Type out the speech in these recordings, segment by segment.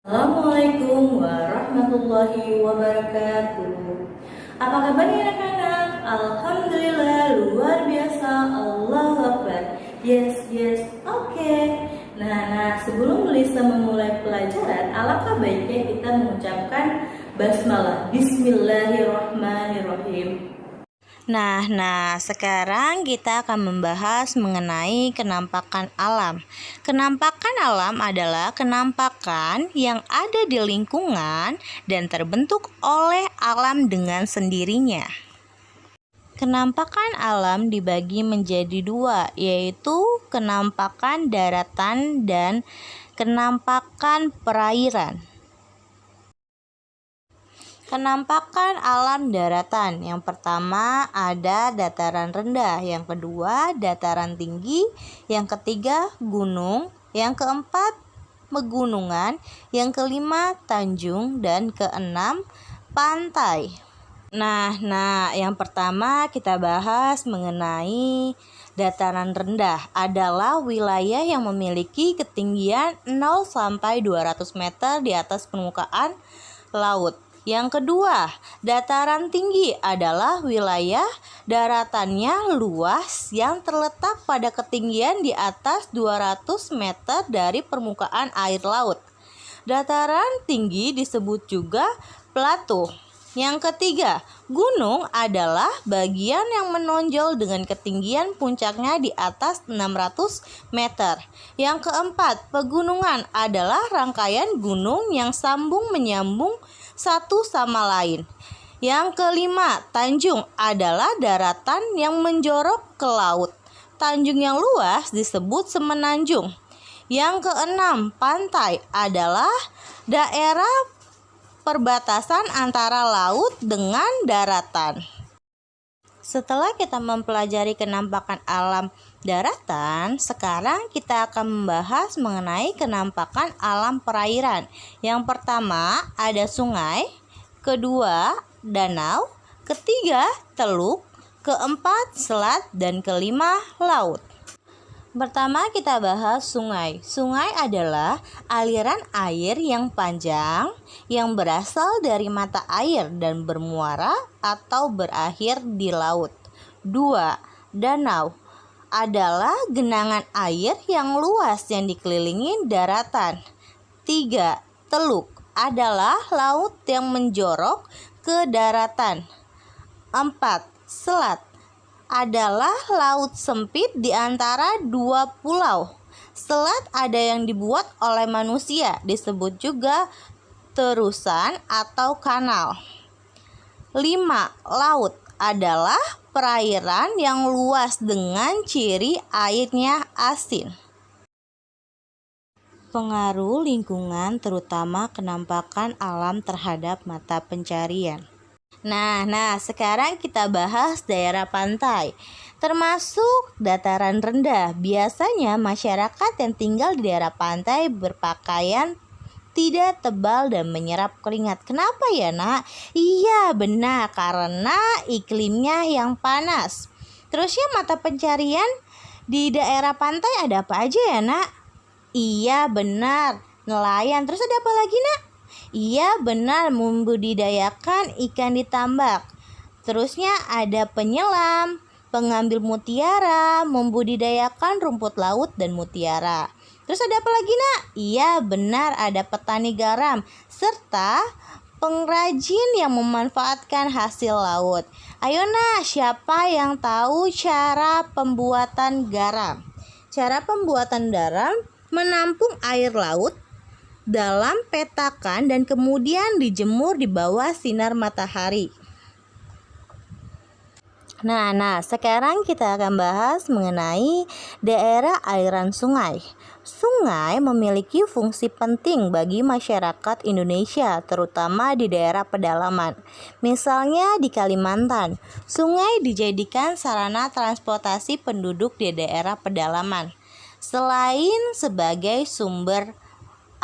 Assalamualaikum warahmatullahi wabarakatuh. Apa kabarnya anak-anak? Alhamdulillah luar biasa. Allahu Akbar. Yes, oke. Nah, sebelum Lisa memulai pelajaran, alangkah baiknya kita mengucapkan basmalah. Bismillahirrahmanirrahim. Nah, sekarang kita akan membahas mengenai kenampakan alam. Kenampakan alam adalah kenampakan yang ada di lingkungan dan terbentuk oleh alam dengan sendirinya. Kenampakan alam dibagi menjadi dua, yaitu kenampakan daratan dan kenampakan perairan. Kenampakan alam daratan. Yang pertama ada dataran rendah, yang kedua dataran tinggi, yang ketiga gunung, yang keempat pegunungan, yang kelima tanjung, dan keenam pantai. Nah, yang pertama kita bahas mengenai dataran rendah adalah wilayah yang memiliki ketinggian 0 sampai 200 meter di atas permukaan laut. Yang kedua, dataran tinggi adalah wilayah daratannya luas yang terletak pada ketinggian di atas 200 meter dari permukaan air laut. Dataran tinggi disebut juga plato. Yang ketiga, gunung adalah bagian yang menonjol dengan ketinggian puncaknya di atas 600 meter. Yang keempat, pegunungan adalah rangkaian gunung yang sambung menyambung satu sama lain. Yang kelima, tanjung adalah daratan yang menjorok ke laut. Tanjung yang luas disebut semenanjung. Yang keenam, pantai adalah daerah perbatasan antara laut dengan daratan. Setelah kita mempelajari kenampakan alam daratan, sekarang kita akan membahas mengenai kenampakan alam perairan. Yang pertama ada sungai, kedua danau, ketiga teluk, keempat selat, dan kelima laut. Pertama kita bahas sungai. Sungai adalah aliran air yang panjang yang berasal dari mata air dan bermuara atau berakhir di laut. 2. Danau adalah genangan air yang luas yang dikelilingi daratan. 3. Teluk adalah laut yang menjorok ke daratan. 4. Selat adalah laut sempit di antara dua pulau. Selat ada yang dibuat oleh manusia, disebut juga terusan atau kanal. 5. Laut adalah perairan yang luas dengan ciri airnya asin. Pengaruh lingkungan terutama kenampakan alam terhadap mata pencarian. Nah, sekarang kita bahas daerah pantai, termasuk dataran rendah. Biasanya masyarakat yang tinggal di daerah pantai berpakaian tidak tebal dan menyerap keringat. Kenapa ya, Nak? Iya, benar, karena iklimnya yang panas. Terus ya, mata pencarian di daerah pantai ada apa aja ya, Nak? Iya, benar, nelayan. Terus ada apa lagi, Nak? Iya, benar, membudidayakan ikan di tambak. Terusnya ada penyelam, pengambil mutiara, membudidayakan rumput laut dan mutiara. Terus ada apa lagi, Nak? Iya, benar, ada petani garam serta pengrajin yang memanfaatkan hasil laut. Ayo, Nak, siapa yang tahu cara pembuatan garam? Cara pembuatan garam menampung air laut dalam petakan dan kemudian dijemur di bawah sinar matahari. Nah, sekarang kita akan bahas mengenai daerah aliran sungai. Sungai memiliki fungsi penting bagi masyarakat Indonesia, terutama di daerah pedalaman. Misalnya di Kalimantan, sungai dijadikan sarana transportasi penduduk di daerah pedalaman, selain sebagai sumber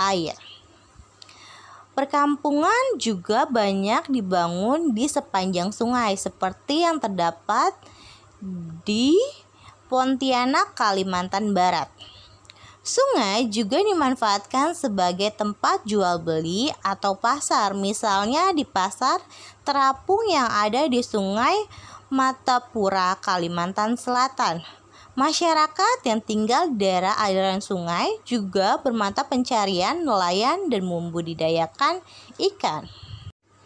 air. Perkampungan juga banyak dibangun di sepanjang sungai seperti yang terdapat di Pontianak, Kalimantan Barat. Sungai juga dimanfaatkan sebagai tempat jual beli atau pasar, misalnya di pasar terapung yang ada di Sungai Matapura, Kalimantan Selatan. Masyarakat yang tinggal di daerah aliran sungai juga bermata pencarian nelayan dan membudidayakan ikan.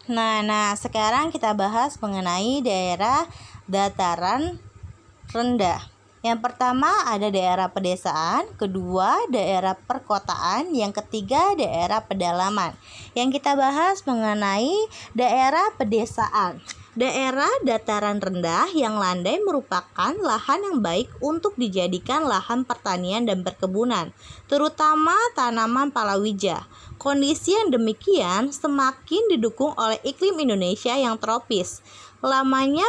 Nah, sekarang kita bahas mengenai daerah dataran rendah. Yang pertama ada daerah pedesaan, kedua daerah perkotaan, yang ketiga daerah pedalaman. Yang kita bahas mengenai daerah pedesaan. Daerah dataran rendah yang landai merupakan lahan yang baik untuk dijadikan lahan pertanian dan perkebunan, terutama tanaman palawija. Kondisi yang demikian semakin didukung oleh iklim Indonesia yang tropis. Lamanya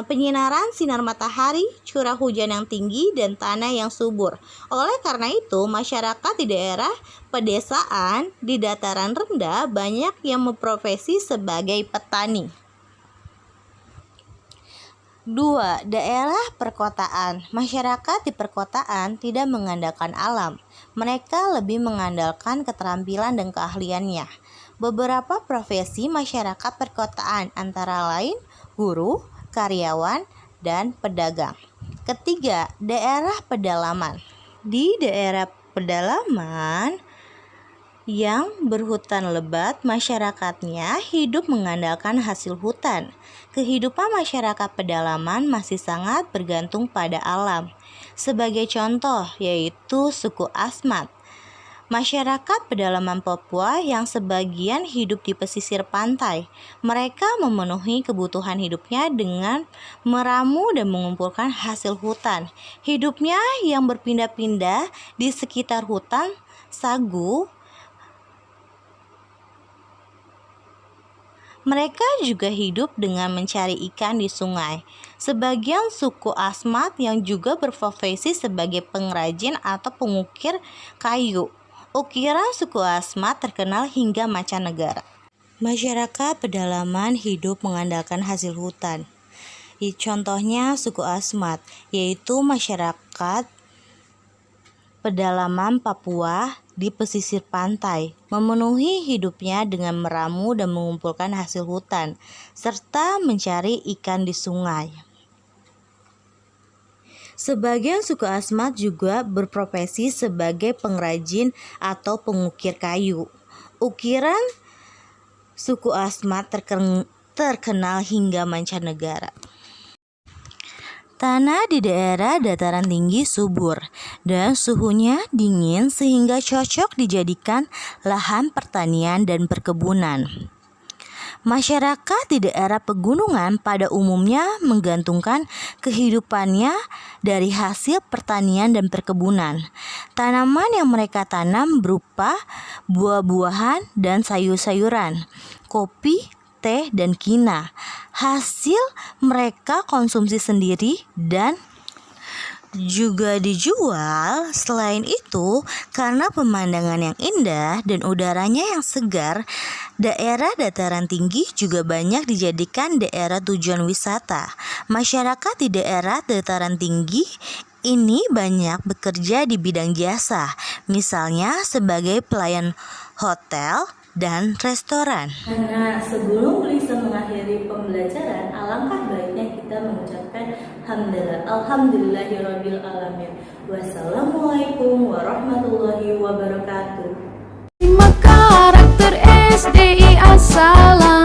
penyinaran sinar matahari, curah hujan yang tinggi, dan tanah yang subur. Oleh karena itu, masyarakat di daerah pedesaan di dataran rendah banyak yang berprofesi sebagai petani. 2. Daerah perkotaan. Masyarakat di perkotaan tidak mengandalkan alam. Mereka lebih mengandalkan keterampilan dan keahliannya. Beberapa profesi masyarakat perkotaan antara lain guru, karyawan, dan pedagang. Ketiga, daerah pedalaman. Di daerah pedalaman yang berhutan lebat, masyarakatnya hidup mengandalkan hasil hutan. Kehidupan masyarakat pedalaman masih sangat bergantung pada alam. Sebagai contoh, yaitu suku Asmat. Masyarakat pedalaman Papua yang sebagian hidup di pesisir pantai. Mereka memenuhi kebutuhan hidupnya dengan meramu dan mengumpulkan hasil hutan. Hidupnya yang berpindah-pindah di sekitar hutan sagu. Mereka juga hidup dengan mencari ikan di sungai. Sebagian suku Asmat yang juga berprofesi sebagai pengrajin atau pengukir kayu. Ukiran suku Asmat terkenal hingga mancanegara. Masyarakat pedalaman hidup mengandalkan hasil hutan. Contohnya suku Asmat, yaitu masyarakat pedalaman Papua di pesisir pantai, memenuhi hidupnya dengan meramu dan mengumpulkan hasil hutan, serta mencari ikan di sungai. Sebagian suku Asmat juga berprofesi sebagai pengrajin atau pengukir kayu. Ukiran suku Asmat terkenal hingga mancanegara. Tanah di daerah dataran tinggi subur dan suhunya dingin sehingga cocok dijadikan lahan pertanian dan perkebunan. Masyarakat di daerah pegunungan pada umumnya menggantungkan kehidupannya dari hasil pertanian dan perkebunan. Tanaman yang mereka tanam berupa buah-buahan dan sayur-sayuran, kopi, teh, dan kina. Hasil mereka konsumsi sendiri dan juga dijual. Selain itu, karena pemandangan yang indah dan udaranya yang segar, daerah dataran tinggi juga banyak dijadikan daerah tujuan wisata. Masyarakat di daerah dataran tinggi ini banyak bekerja di bidang jasa, misalnya sebagai pelayan hotel dan restoran. Nah, sebelum Lisa mengakhiri pembelajaran, alangkah baiknya kita mengucapkan hamdalah. Alhamdulillahirabbil alamin. Wassalamualaikum warahmatullahi wabarakatuh. 5 karakter SDI Assalam.